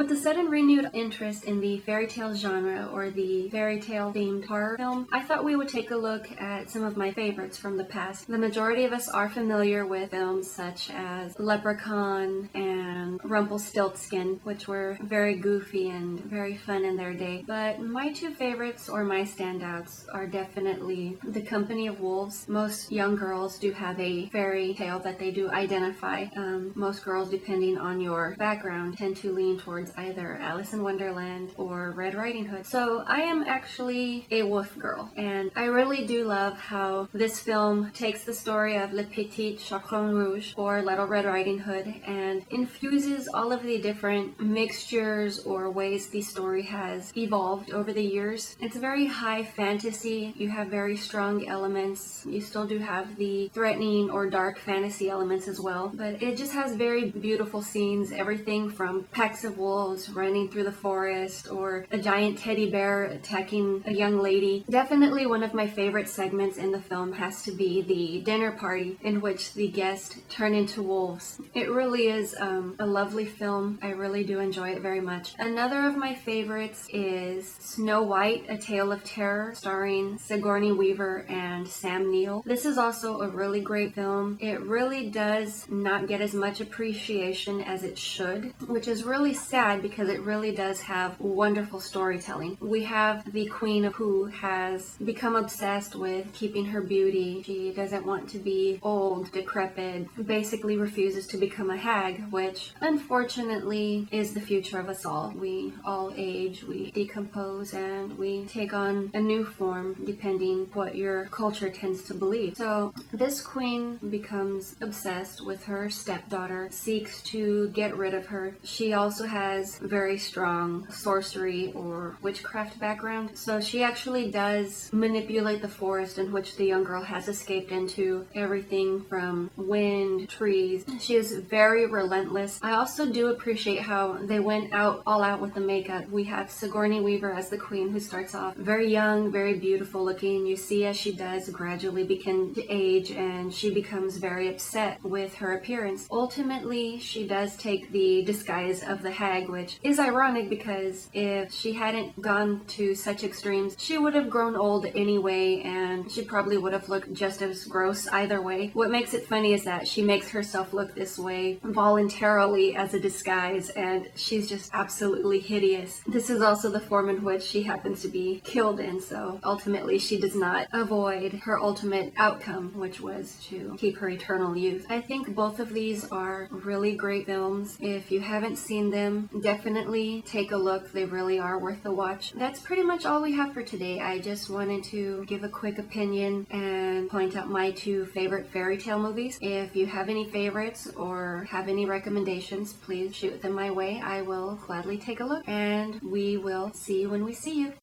With the sudden renewed interest in the fairy tale genre or the fairy tale themed horror film, I thought we would take a look at some of my favorites from the past. The majority of us are familiar with films such as Leprechaun and Rumpelstiltskin, which were very goofy and very fun in their day. But my two favorites, or my standouts, are definitely The Company of Wolves. Most young girls do have a fairy tale that they do identify. Most girls, depending on your background, tend to lean towards either Alice in Wonderland or Red Riding Hood. So I am actually a wolf girl, and I really do love how this film takes the story of Le Petit Chaperon Rouge, or Little Red Riding Hood, and infuses all of the different mixtures or ways the story has evolved over the years. It's very high fantasy. You have very strong elements. You still do have the threatening or dark fantasy elements as well, but it just has very beautiful scenes. Everything from packs of wolves running through the forest, or a giant teddy bear attacking a young lady. Definitely one of my favorite segments in the film has to be the dinner party in which the guests turn into wolves. It really is a lovely film. I really do enjoy it very much. Another of my favorites is Snow White, A Tale of Terror, starring Sigourney Weaver and Sam Neill. This is also a really great film. It really does not get as much appreciation as it should, which is really sad because it really does have wonderful storytelling. We have the queen who has become obsessed with keeping her beauty. She doesn't want to be old, decrepit, basically refuses to become a hag, which unfortunately is the future of us all. We all age, we decompose, and we take on a new form depending what your culture tends to believe. So this queen becomes obsessed with her stepdaughter, seeks to get rid of her. She also has very strong sorcery or witchcraft background, so she actually does manipulate the forest in which the young girl has escaped into, everything from wind, trees. She is very relentless. I also do appreciate how they went all out with the makeup. We have Sigourney Weaver as the queen, who starts off very young, very beautiful looking. You see as she does gradually begin to age, and she becomes very upset with her appearance. Ultimately, she does take the disguise of the hag, which is ironic because if she hadn't gone to such extremes, she would have grown old anyway, and she probably would have looked just as gross either way. What makes it funny is that she makes herself look this way voluntarily as a disguise, and she's just absolutely hideous. This is also the form in which she happens to be killed in, so ultimately she does not avoid her ultimate outcome, which was to keep her eternal youth. I think both of these are really great films. If you haven't seen them, definitely take a look. They really are worth the watch. That's pretty much all we have for today. I just wanted to give a quick opinion and point out my two favorite fairy tale movies. If you have any favorites or have any recommendations, please shoot them my way. I will gladly take a look, and we will see you when we see you.